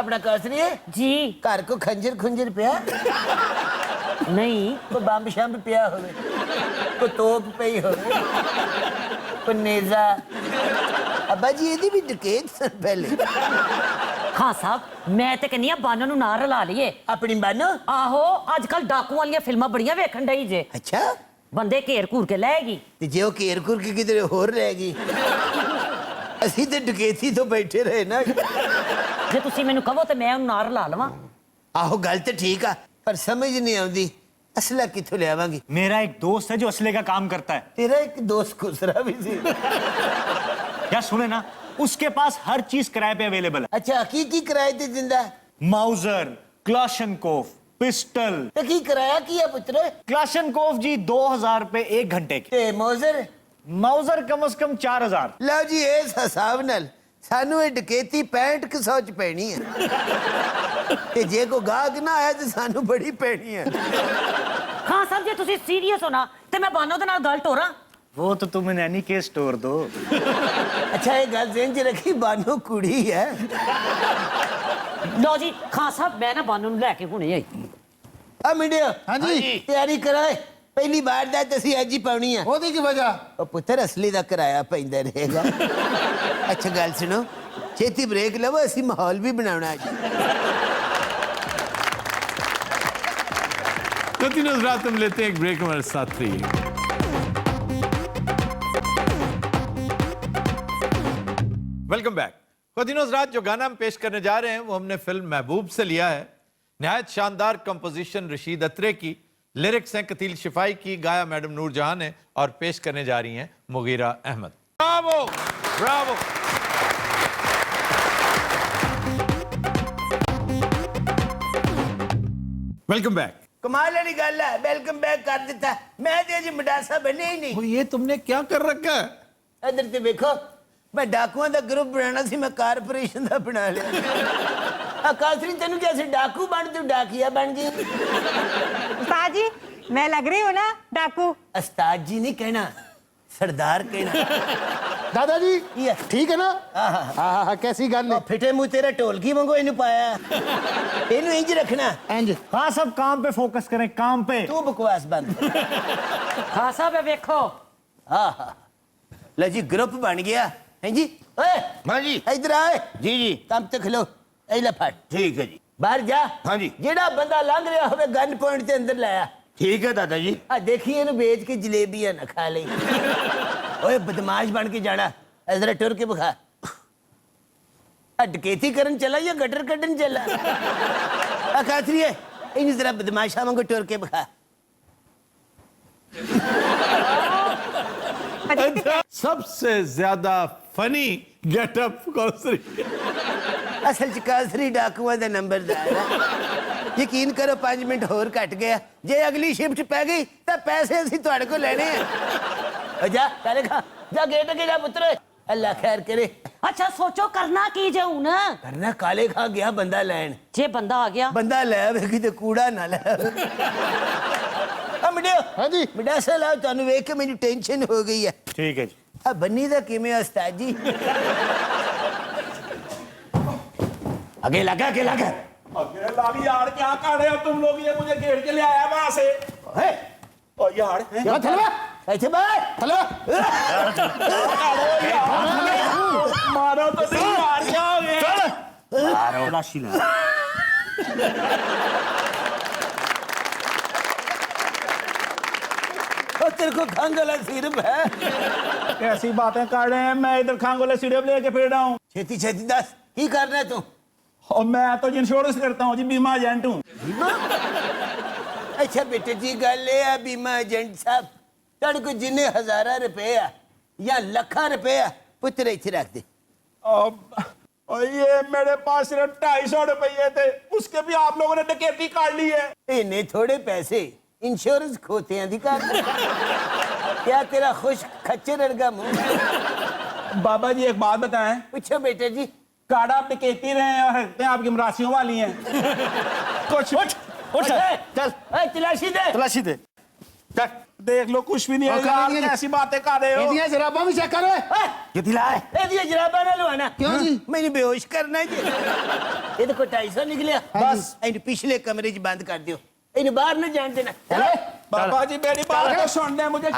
अपना कसरी है जी घर को खंजर खुंजर पिया नहीं कोई बंब शंब पिया होवे कोई तोप पई होवे कोई नेजा अब्बा जी ਇਹਦੀ ਵੀ ਡਕੈਤ ਸਨ ਪਹਿਲੇ ਖਾਨ ਸਾਹਿਬ ਮੈਂ ਤੇ ਕਹਿੰਨੀ ਆ ਬਾਨੋ ਨੂੰ ਨਾ ਰਲਾ ਲਈਏ ਆਪਣੀ ਬਾਨੋ ਆਹੋ ਅੱਜ ਕੱਲ ਡਾਕੂ ਵਾਲੀਆਂ ਫਿਲਮਾਂ ਬੜੀਆਂ ਵੇਖਣ ਡਈ ਜੇ ਅੱਛਾ ਬੰਦੇ ਘੇਰ ਘੂਰ ਕੇ ਲੈਗੀ ਤੇ ਜੇ ਉਹ ਘੇਰ ਘੁਰ ਕੇ ਕਿਧਰੇ ਹੋਰ ਰਹਿ ਗਈ ਅਸੀਂ ਤੇ ਡਕੈਤੀ ਤੋਂ ਬੈਠੇ ਰਹੇ ਨਾ ਜੇ ਤੁਸੀਂ ਮੈਨੂੰ ਕਹੋ ਤੇ ਮੈਂ ਉਹਨੂੰ ਨਾ ਰਲਾ ਲਵਾਂ ਆਹੋ ਗੱਲ ਤੇ ਠੀਕ ਆ ਪਰ ਸਮਝ ਨਹੀਂ ਆਉਂਦੀ असला किथों ले आवांगी मेरा एक दोस्त है जो असले का काम करता है। तेरा एक दोस्त खुसरा भी सी यार सुने ना उसके पास हर चीज किराए पे अवेलेबल है। अच्छा की किराए ते जिंदा माउजर क्लाशनकोफ पिस्टल ते की किराया किया पुत्र क्लाशनकोफ जी 2000 रुपए 1 घंटे के ते मौजर माउजर कम से कम 4000 लो जी इस हिसाब नाल सानू ये डकैती 6500 च पैनी है ते जे को गाहक ना आया ते सानू बड़ी पैनी है ਖਾਨ ਸਾਹਿਬ ਜੇ ਤੁਸੀਂ ਸੀਰੀਅਸ ਹੋ ਨਾ ਤੇ ਮੈਂ ਬਾਨੋ ਦੇ ਨਾਲ ਗੱਲ ਟੋਰਾਂ वो तो तुम इन एनी केस तोड़ दो। अच्छा ये गल ज़हन च रखी बानो कुड़ी है ਲਓ ਜੀ ਖਾਨ ਸਾਹਿਬ ਮੈਂ ਨਾ ਬਾਨੋ ਨੂੰ ਲੈ ਕੇ ਹੁਣੇ ਆਈ आ मिडियो हाँ जी तैयारी कराए पहली बार दा तसी अज ही पाउनी है ਉਹਦੀ ਕੀ ਵਜ੍ਹਾ ओ पुत्र असली दा किराया पैंदा रहेगा अच्छा गल सुनो छेती ब्रेक लवो असी माहौल भी बनाना अज तो तीनों रात हम लेते हैं एक ब्रेक, हमारे साथ रहिए। Welcome back. खदीनों रात जो गाना हम पेश करने जा रहे हैं वो हमने फिल्म महबूब से लिया है। नहायत शानदार कंपोजिशन रशीद अत्रे की, लिरिक्स हैं कतील शिफाई की, गाया मैडम नूरजहां ने और पेश करने जा रही हैं Mughira Ahmed. Bravo bravo. Welcome back. कमाल वाली गल है वेलकम बैक कर दिता मैं ते अज मडासा बने ही नहीं ये तुमने क्या कर रखा है? इधर ते देखो मैं डाकुआं दा ग्रुप बनाना सी मैं कारपोरेशन दा बना लिया आ कासरी तेनू क्या सी डाकू बन तू डाकिया बन गई उस्ताद जी मैं लग रही हूँ ना डाकू उस्ताद जी नहीं कहना सरदार कहना दादाजी ये ठीक है ना हाँ कैसी गल है फिटे मुंह तेरा ढोलकी वांगू इनू पाया इनू इंज रखना इंज हाँ सब काम पे फोकस करें काम पे। तू बकवास बंद ਖਾਨ ਸਾਹਿਬ ਇਹ ਵੇਖੋ हाँ लो जी ग्रुप बन गया हैं जी ओए हाँ जी इधर आए जी जी काम ते खलो ए ले फट ठीक है जी बाहर जा हाँ जी जेड़ा बंदा लंघ रहा होवे गन पॉइंट ते अंदर लाया ठीक है दादा जी आ देखी इनू बेच के जलेबियां ना खा ले ओए बदमाश बन के जाना इधर टुर के बखा आ डकैती करन चला या गटर कटन चला आ काथरी है इन जरा बदमाशा वांगू टुर के बखा सबसे ज्यादा फनी गेटअप कौसरी। असल च कासरी डाकुआं दा नंबरदार है यकीन करो 5 मिनट होर घट गया जे अगली शिफ्ट पै गई तो पैसे असीं तुहाडे को लेने हैं ओ जा पहले खा जा गेट अगे जा पुत्र अल्लाह खैर करे। अच्छा सोचो करना की जे हुन करना काले खां गया बंदा लैन, जे बंदा आ गया बंदा लै आवे किते कूड़ा ना लै आवे। मुंडियो हाँ जी। मुंडा सलाह तुहानू वेख के मेरी टेंशन हो गई है। ठीक है जी। आ बन्नी दा किवें उस्ताद जी? आगे लगा यार क्या कर रहे हो तुम लोग, ये मुझे घेर के ले आया वहां से। है ओ यार क्या थलवा ऐसे बात थलवा मारो तो नहीं, मार जाओगे। तलाशी ले। और तेरे को खंगला सिर्फ है। कैसी बातें कर रहे हैं, मैं इधर खांगोले सीढ़े लेके फिर रहा हूँ। छेती छेती दस की करना है तू? और मैं तो इंश्योरेंस करता हूँ जी, बीमा एजेंट हूँ। अच्छा बेटे जी गल है बीमा एजेंट साहब, तेरे को जिन्ने 1000 रुपया या लाखा रुपया पुत्र इथे रख दे। और ये मेरे पास सिर्फ 250 रुपये थे, उसके भी आप लोगों ने डकैती कर ली है। इन्हें थोड़े पैसे इंश्योरेंस खोते अधिकार क्या तेरा खुश खच्चर अड़गा मुंह? बाबा जी एक बात बताएं, पूछो बेटे जी। कार्ड आप डकैती रहे हैं और हरकतें आपकी मरासियों वाली हैं। कुछ चल तलाशी दे। तलाशी दे। चल देख लो, कुछ भी नहीं है यार, कैसी बातें कर रहे हो। ਇਹਦੀਆਂ ਜਰਾਬਾਂ ਵੀ ਚੈੱਕ ਕਰ ਓਏ। ये दिलाए ये जराबा ना लवाना क्यों जी? मैंने बेहोश करना है जी। ये देखो 250 निकलिया, बस इन्हें पिछले कमरे च बंद कर दियो, इन्हें बाहर न जान देना। बाबा जी मेरी बात तो सुन ले, मुझे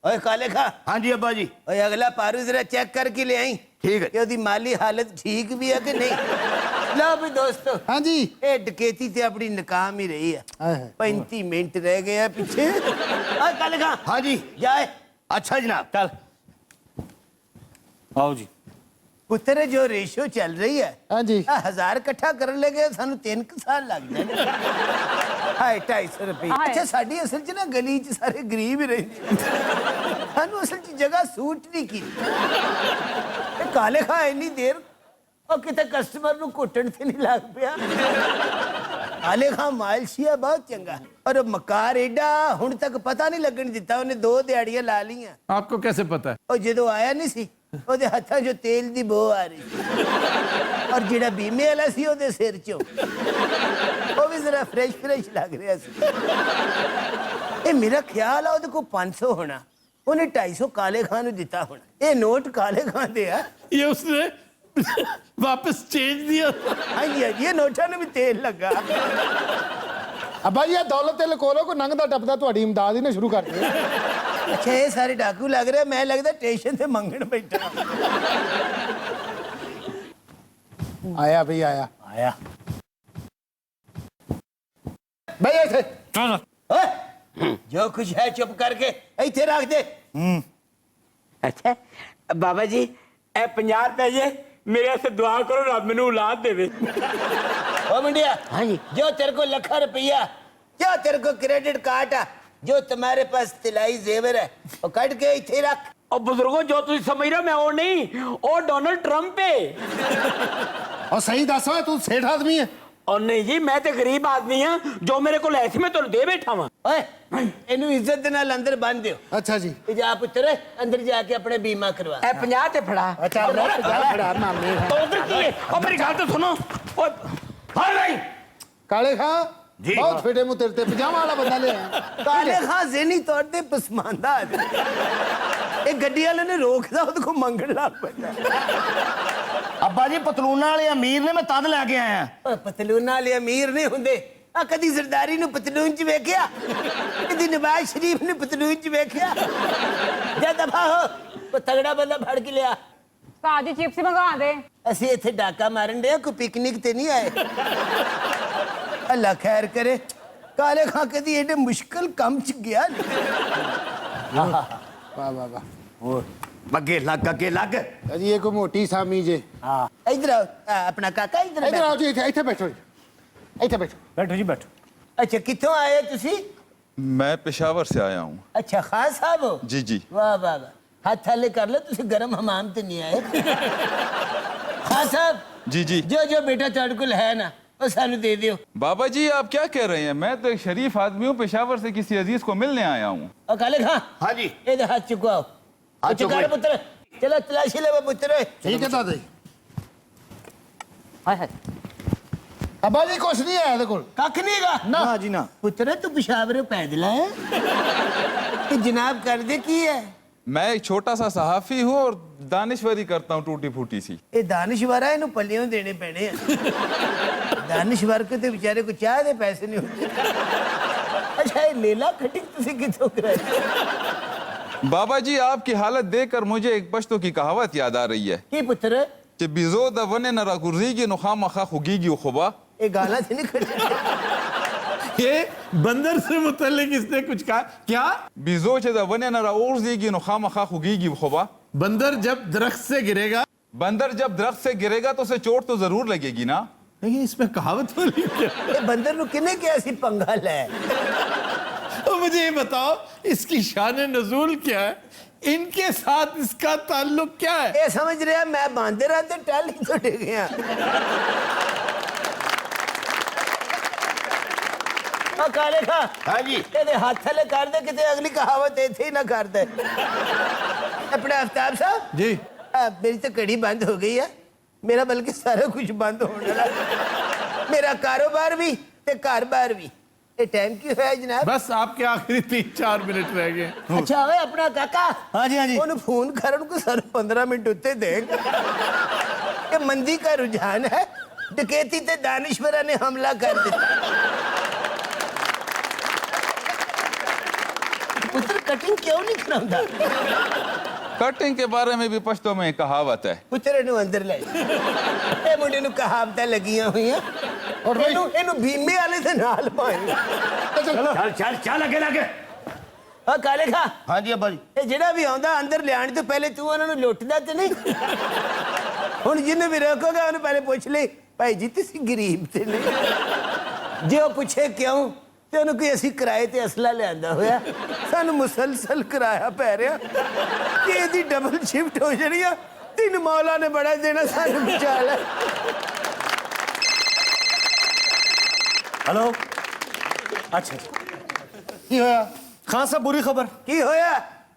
ओए काले खा। हाँ जी अब्बा जी। ओए अगला पारू जरा चेक करके ले आई। ठीक है। ओदी माली हालत ठीक भी है कि नहीं? लो भी दोस्तों। हाँ जी। ये डकैती ते अपनी नाकाम ही रही है। 35 मिनट रह गए हैं पीछे। ओए काले खा। हाँ जी जाए। अच्छा जनाब। चल आओ जी। पुत्र जो रेशो चल रही है, हाँ जी। 1000 इकट्ठा कर ले गए सानू 3 साल लग जाए। हाय 250 रुपये। हाय। अच्छा साडी असल च ना गली च सारे गरीब ही रहंदे, सानू असल च जगह सूट नहीं की। ते काले खा इन्नी देर और किते कस्टमर नु घुटन से नहीं लग पिया। काले खा मालशिया बहुत चंगा और मकार एडा हुण तक पता नहीं लगन दिता, उन्हें 2 दिहाड़ियां ला लियां। आपको कैसे पता है? और ਜਦੋਂ ਆਇਆ ਨਹੀਂ ਸੀ ਉਹਦੇ ਹੱਥਾਂ 'ਚੋਂ ਤੇਲ ਦੀ ਬੋ ਆ ਰਹੀ ਸੀ, ਔਰ ਜਿਹੜਾ ਬੀਮੇ ਵਾਲਾ ਸੀ ਉਹਦੇ ਸਿਰ 'ਚੋਂ ਉਹ ਵੀ ਜ਼ਰਾ ਫਰੈਸ਼ ਲੱਗ ਰਿਹਾ ਸੀ। ਇਹ ਮੇਰਾ ਖਿਆਲ ਆ ਉਹਦੇ ਕੋਲ 500 ਹੋਣਾ, ਉਹਨੇ 250 ਕਾਲੇ ਖਾਨ ਨੂੰ ਦਿੱਤਾ ਹੋਣਾ। ਇਹ ਨੋਟ ਕਾਲੇ ਖਾਨ ਦੇ ਆ। ये उसने वापस चेंज दिया। ਹਾਂਜੀ ਇਹ ਨੋਟਾਂ ਨੂੰ ਵੀ ਤੇਲ ਲੱਗਾ। ਅੱਬਾ ਜੀ ਇਹ ਦੌਲਤ ਤੇ ਲਕੋਲੋ ਕੋ ਨੰਗਦਾ ਟੱਪਦਾ ਤੁਹਾਡੀ ਇਮਦਾਦ ਹੀ ਨਾ ਸ਼ੁਰੂ ਕਰ ਦੇ। ਅੱਛਾ ਇਹ ਸਾਰੇ ਡਾਕੂ ਲੱਗ ਰਿਹਾ, ਮੈਂ ਲੱਗਦਾ ਸਟੇਸ਼ਨ ਤੇ ਮੰਗਣ ਬੈਠਾ। ਆਇਆ ਭਈ ਆਇਆ आया। ਬਈ ਇੱਥੇ। ਓਏ ਜੋ ਕੁਛ ਹੈ ਚੁੱਪ ਕਰਕੇ ਇੱਥੇ ਰੱਖ ਦੇ। ਅੱਛਾ ਬਾਬਾ ਜੀ ਇਹ 50 ਰੁਪਏ ਜੇ ਮੇਰੇ ਵਾਸਤੇ ਦੁਆ ਕਰੋ, ਰੱਬ ਮੈਨੂੰ ਔਲਾਦ ਦੇਵੇ। ओ मुंडिया। हाँ जी। जो तेरे को 1 लाख रुपया, जो तेरे को क्रेडिट कार्ड है, जो तुम्हारे पास तिलाई जेवर है, वो कट के इथे रख। ਉਹ ਬਜ਼ੁਰਗੋ ਜੋ ਤੁਸੀਂ ਸਮਝ ਰਹੇ ਹੋ ਮੈਂ ਉਹ ਨਹੀਂ, ਉਹ ਡੋਨਲਡ ਟਰੰਪ ਹੈ। ਉਹ ਸਹੀ ਦੱਸ ਓਏ ਤੂੰ ਸੇਠ ਆਦਮੀ ਹੈ। और नहीं जी मैं तो गरीब आदमी हाँ, जो मेरे को ऐसे मैं तुम दे बैठा वहां। ओए इन्हू इज्जत दे नाल अंदर बंद दियो। ਅੱਛਾ ਜੀ। जा पुत्र अंदर जाके अपने बीमा करवा। ए 50 ते फड़ा। ਅੱਛਾ ਫੜਾ ਮਾਮੇ। तो उधर की है, और मेरी गल तो सुनो। हां भाई ਕਾਲੇ ਖਾਂ ਬਹੁਤ ਫਿਟੇ ਮੂੰਹ ਤੇਰੇ ਤੇ ਪਜਾਮਾ ਵਾਲਾ ਬੰਦਾ ਲਿਆ। काले खां ज़हनी तौर ते पसमानदा है। ये गड्डी वाले ने रोकदा ਉਹਦੇ ਕੋ ਮੰਗਣ ਲੱਗ ਪੈਂਦਾ। अब्बा जी पतलूना वाले अमीर ने, मैं तद लैके आया। ਓਏ ਪਤਲੂਨਾਂ ਵਾਲੇ ਅਮੀਰ ਨਹੀਂ ਹੁੰਦੇ। ਆ ਕਦੀ ਜ਼ਰਦਾਰੀ ਨੂੰ ਪਤਲੂਨ ਚ ਵੇਖਿਆ? ਕਦੀ ਨਵਾਜ਼ ਸ਼ਰੀਫ ਨੂੰ ਪਤਲੂਨ ਚ ਵੇਖਿਆ? ਜਾ ਦਫਾ ਹੋ, ਕੋ ਤਗੜਾ ਬੰਦਾ ਫੜ ਕੇ ਲਿਆ। ताजी चिप्स मंगा दे। ਅਸੀਂ ਇੱਥੇ ਡਾਕਾ ਮਾਰਨ ਦੇ ਕੋਈ ਪਿਕਨਿਕ ਤੇ ਨਹੀਂ ਆਏ। ਅੱਲਾ ਖੈਰ ਕਰੇ। ਕਾਲੇ ਖਾਂ ਕਦੀ ਇਹਦੇ ਮੁਸ਼ਕਲ ਕੰਮ ਚ ਗਿਆ ਨਹੀਂ। ਵਾਹ ਵਾਹ ਵਾਹ। अगे लग। ਅਜੀ ਇਹ ਕੋ ਮੋਟੀ ਸਾਮੀ ਜੇ। ਇਧਰ ਆਓ, ਆਪਣਾ ਕਾਕਾ ਇਧਰ ਇੱਧਰ ਆਓ ਜੀ, ਇੱਥੇ ਬੈਠੋ ਜੀ, ਇੱਥੇ ਬੈਠੋ। बैठो जी बैठो। ਅੱਛਾ ਕਿੱਥੋਂ ਆਏ ਹੋ ਤੁਸੀਂ? मैं पेशावर से आया हूँ। ਅੱਛਾ ਖਾਨ ਸਾਹਿਬ ਹੋ? जी जी। ਵਾਹ ਵਾਹ ਵਾਹ, ਹੱਥ ਥੱਲੇ ਕਰ ਲਓ, ਤੁਸੀਂ ਗਰਮ ਹਮਾਮ ਤੇ ਨਹੀਂ ਆਏ। ਖਾਨ ਸਾਹਿਬ जी जी। ਜੋ ਜੋ ਬੇਟਾ ਤੁਹਾਡੇ ਕੋਲ ਹੈ ਨਾ ਉਹ ਸਾਨੂੰ ਦੇ ਦਿਓ। बाबा जी आप क्या कह रहे हैं, मैं तो एक शरीफ आदमी हूँ, पेशावर से किसी अजीज को मिलने आया हूँ। और काले खां। हाँ जी। ये हथ चुकाओ। अच्छा कर पुत्र चलो तलाशी ले पुत्र ठीक है दादा जी हाय हाय अब्बा जी कुछ नहीं है ਇਹਦੇ ਕੋਲ कख नहीं गा ना जी ना पुत्र तू पेशावर पैदल है कि जनाब कर दे की है मैं एक छोटा सा सहाफी हूँ और दानिशवरी करता हूँ टूटी फूटी सी। ये दानिशवर है इन्हें पल्लियों देने पैने हैं दानिशवर के तो बेचारे को चाह दे पैसे नहीं होते अच्छा ये लेला कटिंग तुझे कितों कराए बाबा जी आपकी हालत देखकर मुझे एक पश्तो की कहावत याद आ रही है की पुत्र कि बिजो दवने न रगुर्जीगी नुखा मखा खुगीगी खुबा। ये गाना से नहीं खड़े ये बंदर से मुतल्लिक इसने कुछ कहा क्या? बिजो चे दवने न रगुर्जीगी नुखा मखा खुगीगी खुबा। बंदर जब दरख्त से गिरेगा, बंदर जब दरख्त से गिरेगा तो उसे चोट तो जरूर लगेगी ना। लेकिन इसमें कहावत वाली क्या? ये बंदर नु किने क्या ऐसी पंगाल है तो मुझे ये बताओ इसकी शान नजूल क्या है, इनके साथ इसका ताल्लुक क्या है? ये समझ रहे मैं बांधे रहते टाली तो डे गया काले खा हाँ जी ਇਹਦੇ ਹੱਥ ਥੱਲੇ ਕਰ ਦੇ ਕਿਤੇ ਅਗਲੀ ਕਹਾਵਤ ਇੱਥੇ ਹੀ ਨਾ ਕਰ ਦੇ ਆਪਣੇ ਅਫਤਾਬ ਸਾਹਿਬ जी ਮੇਰੀ ਤਾਂ ਘੜੀ ਬੰਦ ਹੋ ਗਈ ਹੈ ਮੇਰਾ ਬਲਕਿ ਸਾਰਾ ਕੁਝ ਬੰਦ ਹੋਣ ਵਾਲਾ ਮੇਰਾ ਕਾਰੋਬਾਰ ਵੀ ਤੇ ਘਰ-ਬਾਰ ਵੀ ਇਹ ਟਾਈਮ ਕੀ ਹੋਇਆ ਜਨਾਬ बस आपके आखिरी 3-4 मिनट रह गए। ਅੱਛਾ ਓਏ ਆਪਣਾ ਕਾਕਾ हाँ जी हाँ जी ਉਹਨੂੰ ਫੋਨ ਕਰਨ ਕੋ ਸਰ 15 ਮਿੰਟ ਉੱਤੇ ਦੇਗਾ ਕਿ ਮੰਦੀ का रुझान है डकैती ते दानिशवरा ने हमला कर दिया पुत्र कटिंग क्यों नहीं कराਉਂਦਾ कटिंग के बारे में भी पश्तो में कहावत है। ਪੁੱਤਰ ਨੂੰ ਅੰਦਰ ਲੈ ਇਹ ਮੁੰਡੇ ਨੂੰ ਕਹਾਵਤਾਂ ਲੱਗੀਆਂ ਹੋਈਆਂ ਔਰ ਇਹਨੂੰ ਭੀਮੇ ਵਾਲੇ ਦੇ ਨਾਲ ਪਾਏ चल चल चल आगे लगे। ਆ ਕਾਲੇ ਖਾ हाँ जी अब्बा जी ਇਹ ਜਿਹੜਾ ਵੀ ਆਉਂਦਾ ਅੰਦਰ ਲਿਆਣ ਤੋਂ ਪਹਿਲੇ ਤੂੰ ਉਹਨਾਂ ਨੂੰ ਲੁੱਟਦਾ ਤੇ ਨਹੀਂ ਹੁਣ ਜਿਹਨੂੰ ਵੀ ਰੋਕੋਗਾ ਉਹਨੂੰ ਪਹਿਲੇ ਪੁੱਛ ਲੈ ਭਾਈ ਜੀ ਤੁਸੀਂ ਗਰੀਬ ਤੇ ਨਹੀਂ ਜੇ ਉਹ ਪੁੱਛੇ ਕਿਉਂ ਤੇ ਉਹਨੂੰ ਕੋਈ ਅਸੀਂ ਕਿਰਾਏ ਤੇ ਅਸਲਾ ਲਿਆਂਦਾ ਹੋਇਆ ਸਾਨੂੰ ਮੁਸਲਸਲ ਕਿਰਾਇਆ ਪੈ ਰਿਹਾ ਕਿ ਇਹਦੀ ਡਬਲ ਸ਼ਿਫਟ ਹੋ ਜਾਣੀ ਆ ਤਿੰਨ ਮੌਲਾ ਨੇ ਬੜਾ ਦੇਣਾ ਸਾਨੂੰ ਬਚਾ ਲੈ हेलो अच्छा ਕੀ ਹੋਇਆ खान साहब बुरी खबर ਕੀ ਹੋਇਆ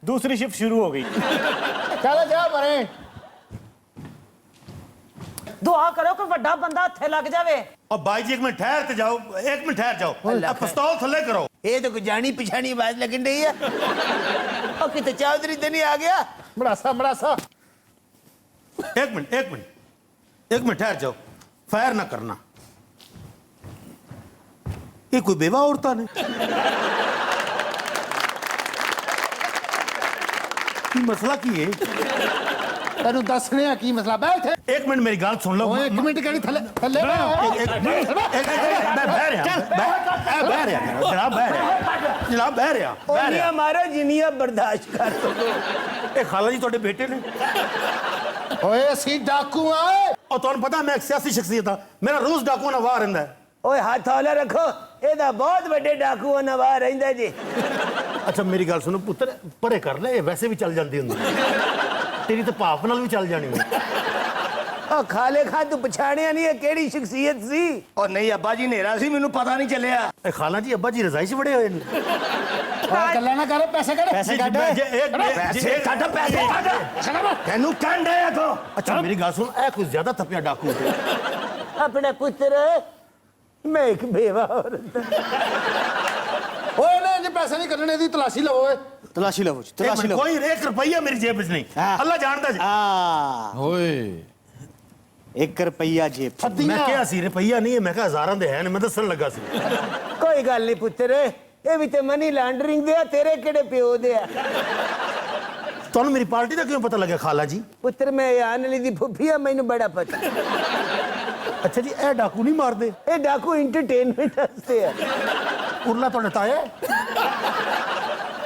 दूसरी शिफ्ट शुरू हो गई ਚੱਲ ਜਾ ਪਰੇ दुआ करो कि ਵੱਡਾ ਬੰਦਾ ਹੱਥੇ ਲੱਗ ਜਾਵੇ और भाई जी एक मिनट ठहर के जाओ एक मिनट ठहर जाओ अब पिस्तौल थल्ले करो ਇਹ ਤਾਂ ਕੋਈ ਜਾਣੀ ਪਛਾਣੀ ਆਵਾਜ਼ ਲੱਗਣ ਰਹੀ ਆ ਉਹ ਕਿਤੇ ਚੌਧਰੀ ਤੇ ਨਹੀਂ ਆ ਗਿਆ ਮੜਾਸਾ ਮੜਾਸਾ एक मिनट ठहर जाओ फायर ना करना ये कोई बेवा औरता ने की मसला की है ਤੈਨੂੰ ਦੱਸਣੇ ਆ ਕੀ ਮਸਲਾ ਬੈਠ एक मिनट मेरी गाल सुन लो ਓਏ ਇੱਕ ਮਿੰਟ ਕਿਹੜੀ ਥੱਲੇ ਥੱਲੇ मैं बह रहा जनाब बह रहा ਉਹਨੀਆਂ ਮਾਰੋ ਜਿੰਨੀਆਂ ਬਰਦਾਸ਼ਤ ਕਰ ਸਕੋ ਇਹ ਖਾਲਾ ਜੀ ਤੁਹਾਡੇ ਬੇਟੇ ਨੇ ਓਏ ਅਸੀਂ ਡਾਕੂ ਆ और ਤੁਹਾਨੂੰ ਪਤਾ ਮੈਂ ਇੱਕ ਸਿਆਸੀ ਸ਼ਖਸੀਅਤ ਹਾਂ ਮੇਰਾ ਰੋਜ਼ ਡਾਕੂਆਂ ਨਾਲ ਵਾਹ ਰਹਿੰਦਾ ਹੈ ਓਏ ਹੱਥ ਹੌਲਾ ਰੱਖੋ ਇਹਦਾ ਬਹੁਤ ਵੱਡੇ ਡਾਕੂ ਨਵਾਂ ਰਹਿੰਦਾ ਜੀ ਅੱਛਾ ਮੇਰੀ ਗੱਲ ਸੁਣੋ ਪੁੱਤਰ ਪਰੇ ਕਰ ਲੈ ਇਹ ਵੈਸੇ ਵੀ ਚੱਲ ਜਾਂਦੀ ਹੁੰਦੀ ਤੇਰੀ ਤਾਂ ਭਾਪ ਨਾਲ ਵੀ ਚੱਲ ਜਾਣੀ ਹੈ ਉਹ ਖਾਲੇ ਖਾਂ ਤੂੰ ਪਛਾਣਿਆ ਨਹੀਂ ਇਹ ਕਿਹੜੀ ਸ਼ਖਸੀਅਤ ਸੀ ਉਹ ਨਹੀਂ ਅੱਬਾ ਜੀ ਹਨੇਰਾ ਸੀ ਮੈਨੂੰ ਪਤਾ ਨਹੀਂ ਚੱਲਿਆ ਇਹ ਖਾਲਾ ਜੀ ਅੱਬਾ ਜੀ ਰਜ਼ਾਈ 'ਚ ਬੜੇ ਹੋਏ ਨੇ ਗੱਲਾਂ ਨਾ ਕਰ ਪੈਸੇ ਕੱਢ पैसे काट ਪੈਸੇ ਕੱਢ ਪੈਸੇ ਕੱਢ ਤੈਨੂੰ ਕਹਿੰਦੇ ਆ ਤੋ ਅੱਛਾ ਮੇਰੀ ਗੱਲ ਸੁਣ ਇਹ ਕੁਝ ਜ਼ਿਆਦਾ ਥੱਪਿਆ ਡਾਕੂ ਆਪਣੇ ਪੁੱਤਰ ਮੈਂ ਇੱਕ ਬੇਵਾ ਔਰਤ ਓਏ ਨਾ ਜੇ ਪੈਸੇ ਨਹੀਂ ਕੱਢਣੇ ਦੀ ਤਲਾਸ਼ੀ ਲਵੋ ਓਏ तलाशी लो जी तलाशी लो ਕੋਈ 1 ਰੁਪਈਆ ਮੇਰੀ ਜੇਬ ਵਿੱਚ ਨਹੀਂ ਅੱਲਾ ਜਾਣਦਾ ਜੀ ओए 1 रुपया जेब ਮੈਂ ਕਿਹਾ ਸੀ ਰੁਪਈਆ ਨਹੀਂ ਮੈਂ ਕਿਹਾ ਹਜ਼ਾਰਾਂ ਦੇ ਹੈ ਨੇ ਮੈਂ ਦੱਸਣ ਲੱਗਾ ਸੀ ਕੋਈ ਗੱਲ ਨਹੀਂ ਪੁੱਤਰ ਇਹ ਵੀ ਤੇ ਮਨੀ ਲਾਂਡਰਿੰਗ ਦੇ ਆ ਤੇਰੇ ਕਿਹੜੇ ਪਿਓ ਦੇ ਆ ਤੁਹਾਨੂੰ ਮੇਰੀ ਪਾਰਟੀ ਦਾ ਕਿਉਂ ਪਤਾ ਲੱਗਿਆ ਖਾਲਾ ਜੀ ਪੁੱਤਰ ਮੈਂ ਆਨ ਵਾਲੀ ਦੀ ਫੁੱਫੀ ਆ ਮੈਨੂੰ ਬੜਾ ਪਤਾ ਅੱਛਾ ਜੀ ਇਹ ਡਾਕੂ ਨਹੀਂ ਮਾਰਦੇ ਇਹ ਡਾਕੂ ਇੰਟਰਟੇਨਮੈਂਟ ਵਾਸਤੇ ਆ ਉਰਲਾ ਤੁਹਾਡਾ ਤਾਇਆ ਹੈ?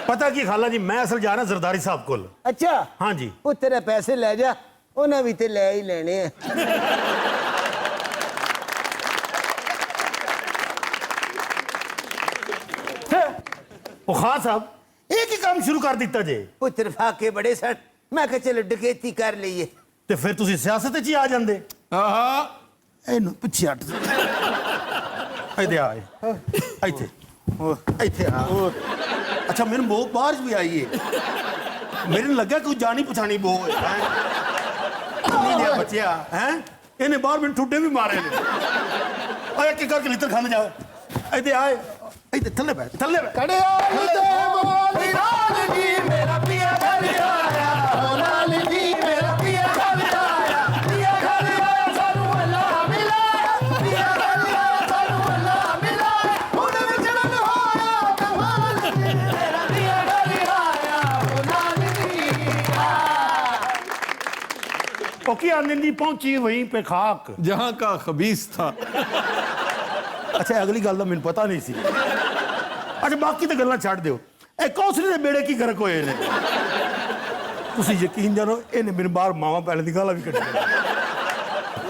ਪਤਾ ਕੀ ਖਾਲਾ ਜੀ ਮੈਂ ਅਸਲ ਜਾ ਰਿਹਾ ਜ਼ਰਦਾਰੀ ਸਾਹਿਬ ਕੋਲ ਅੱਛਾ ਹਾਂ ਜੀ ਪੁੱਤਰ ਪੈਸੇ ਲੈ ਜਾ ਉਹਨਾਂ ਵੀ ਤੇ ਲੈ ਹੀ ਲੈਣੇ ਆ ਉਹ ਖਾਨ ਸਾਹਿਬ ਇਹ ਕੀ ਕੰਮ ਸ਼ੁਰੂ ਕਰ ਦਿੱਤਾ ਜੇ ਪੁੱਤਰ ਫਾਕੇ ਬੜੇ ਸਨ ਮੈਂ ਕਿਹਾ ਚਲੋ ਡਕੈਤੀ ਕਰ ਲਈਏ ਤੇ ਫਿਰ ਤੁਸੀਂ ਸਿਆਸਤ 'ਚ ਹੀ ਆ ਜਾਂਦੇ आहा ਇਹਨੂੰ ਪਿੱਛੇ ਹਟ ਇੱਥੇ ਆਏ ਇੱਥੇ ਇੱਥੇ ਆ ਅੱਛਾ ਮੈਨੂੰ ਬਹੁਤ ਬਾਰਿਸ਼ ਵੀ ਆਈ ਹੈ ਮੇਰੇ ਨੂੰ ਲੱਗਾ ਕੋਈ ਜਾਣੀ ਪਛਾਣੀ ਬੋ ਹੈ ਨਹੀਂ ਦਿਆ ਬੱਚਿਆ ਹੈ ਇਹਨੇ ਬਾਹਰ ਮੈਨੂੰ ਠੁੱਡੇ ਵੀ ਮਾਰੇ ਨੇ ਓਏ ਕੀ ਕਰਕੇ ਲਿੱਤਰ ਖਾਣ ਜਾ ਇੱਥੇ ਆਏ ਇੱਥੇ ਥੱਲੇ ਬੈ ਕੜਿਆ ਤੇ ਬੋਲੀ ਨਾਲ ਜੀ ਮੇਰਾ ਪੀਆ ਘਰ ਆਇਆ ਨਾਲ ਜੀ ਮੇਰਾ ਪੀਆ ਘਰ ਆਇਆ ਪੀਆ ਘਰ ਆਇਆ ਸਾਨੂੰ ਅੱਲਾ ਮਿਲਾਇਆ ਪੀਆ ਘਰ ਆਇਆ ਸਾਨੂੰ ਅੱਲਾ ਮਿਲਾਇਆ ਹੁਣ ਵਿਚੜਨ ਹੋਇਆ ਕਮਾਲ ਜੀ ਮੇਰਾ ਪੀਆ ਘਰ ਆਇਆ ਨਾਲ ਜੀ ਉਹ ਕੀ ਆਨੰਦੀ ਪਹੁੰਚੀ ਵਹੀਂ ਪੇ ਖਾਕ जहां का खबीस था ਅੱਛਾ ਅਗਲੀ ਗੱਲ ਦਾ ਮੈਨੂੰ ਪਤਾ ਨਹੀਂ ਸੀ ਅੱਛਾ ਬਾਕੀ ਤਾਂ ਗੱਲਾਂ ਛੱਡ ਦਿਓ ਇਹ ਕੌਸਲੇ ਦੇ ਬੇੜੇ ਕੀ ਗਰਕ ਹੋਏ ਨੇ ਤੁਸੀਂ ਯਕੀਨ ਜਾਣੋ ਇਹਨੇ ਮੇਰੇ ਬਾਹਰ ਮਾਵਾ ਪੈਣ ਦੀ ਗਾਲਾਂ ਵੀ ਕੱਢੀਆਂ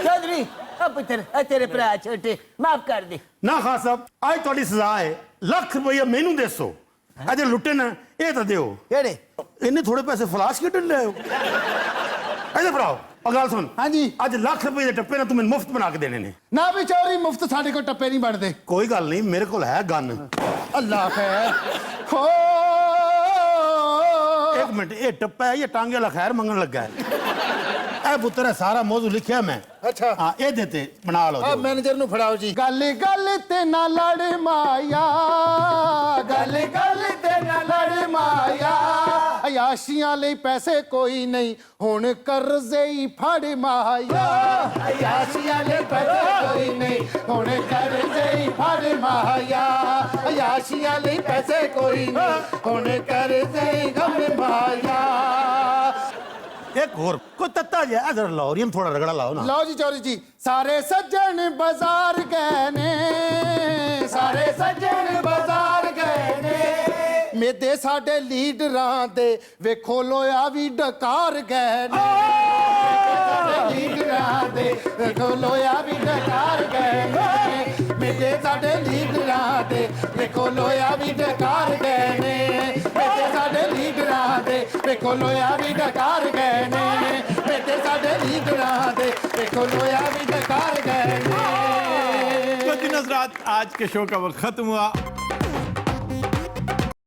ਚੌਧਰੀ ਆ ਪੁੱਤਰ ਆ ਤੇਰੇ ਭਰਾ ਛੋਟੇ ਮਾਫ ਕਰ ਦੇ ਨਾ ਖਾਨ ਸਾਹਿਬ ਅੱਜ ਤੁਹਾਡੀ ਸਜ਼ਾ ਹੈ ਲੱਖ ਰੁਪਈਆ ਮੈਨੂੰ ਦੇਸੋ ਅਜੇ ਲੁੱਟੇ ਨਾ ਇਹ ਤਾਂ ਦਿਓ ਕਿਹੜੇ ਇਹਨੇ ਥੋੜੇ ਪੈਸੇ ਫਲਾਸ਼ ਕੱਢਣ ਲੈ ਇਹਦੇ ਭਰਾਓ ਆ ਗੱਲ ਸੁਣ ਹਾਂਜੀ ਅੱਜ ਲੱਖ ਰੁਪਏ ਦੇ ਟੱਪੇ ਨਾਲ ਤੂੰ ਮੈਨੂੰ ਮੁਫਤ ਬਣਾ ਕੇ ਦੇਣੇ ਨੇ ਨਾ ਵੀ ਚੋਰੀ ਮੁਫਤ ਸਾਡੇ ਕੋਲ ਟੱਪੇ ਨਹੀਂ ਬਣਦੇ ਕੋਈ ਗੱਲ ਨਹੀਂ ਮੇਰੇ ਕੋਲ ਹੈ ਗਨ ਅੱਲਾ ਖੈਰ ਹੋ ਇੱਕ ਮਿੰਟ ਇਹ ਟੱਪਾ ਹੈ ਜਾਂ ਟਾਂਗੇ ਵਾਲਾ ਖੈਰ ਮੰਗਣ ਲੱਗਾ ਹੈ ਇਹ ਪੁੱਤਰ ਹੈ ਸਾਰਾ ਮੌਜੂ ਲਿਖਿਆ ਮੈਂ ਅੱਛਾ ਹਾਂ ਇਹਦੇ ਤੇ ਬਣਾ ਲਓ ਆ ਜੋ। ਮੈਨੇਜਰ ਨੂੰ ਫੜਾਓ ਜੀ ਗੱਲ ਗੱਲ ਤੇ ਨਾ ਲੜ ਮਾਇਆ ਗੱਲ ਗੱਲ ਤੇ ਨਾ ਲੜ ਮਾਇਆ ਅਯਾਸ਼ੀਆਂ ਲਈ ਪੈਸੇ ਕੋਈ ਨਹੀਂ ਹੁਣ ਕਰਜ਼ੇ ਹੀ ਫੜ ਮਾਇਆ ਅਯਾਸ਼ੀਆਂ ਲਈ ਪੈਸੇ ਕੋਈ ਨਹੀਂ ਹੁਣ ਕਰਜ਼ੇ ਹੀ ਫੜ ਮਾਇਆ ਅਯਾਸ਼ੀਆਂ ਲਈ ਪੈਸੇ ਕੋਈ ਨਹੀਂ ਹੁਣ ਕਰਜ਼ੇ ਹੀ ਗਮ ਮਾਇਆ ਇੱਕ ਹੋਰ ਕੋਈ ਤੱਤਾ ਜਿਹਾ ਇਧਰ ਲਾਓ ਥੋੜਾ ਰਗੜਾ ਲਾਓ ਨਾ ਲਓ ਜੀ ਚੌਰੀ ਜੀ ਸਾਰੇ ਸੱਜਣ ਬਾਜ਼ਾਰ ਗਏ ਨੇ ਸਾਰੇ ਸੱਜਣ ਬਾਜ਼ਾਰ ਗਏ ਨੇ ਮੇਦੇ ਸਾਡੇ ਲੀਡਰਾਂ ਦੇ ਵੇਖੋ ਲੋਇਆ ਵੀ ਡਕਾਰ ਗਏ ਨੇ ਸਾਡੇ ਲੀਡਰਾਂ ਦੇ ਵੇਖੋ ਲੋਇਆ ਵੀ ਡਕਾਰ ਗਏ ਨੇ ਮੇਦੇ ਸਾਡੇ ਲੀਡਰਾਂ ਦੇ ਵੇਖੋ ਲੋਇਆ ਵੀ ਡਕਾਰ ਗਏ ਨੇ ਮੇਦੇ ਸਾਡੇ ਲੀਡਰਾਂ ਦੇ ਵੇਖੋ ਲੋਇਆ ਵੀ ਡਕਾਰ ਗਏ ਨੇ ਮੇਦੇ ਸਾਡੇ ਲੀਡਰਾਂ ਦੇ ਵੇਖੋ ਲੋਇਆ ਵੀ डकार गए तो जी नज़रात आज के शो का वक्त खत्म हुआ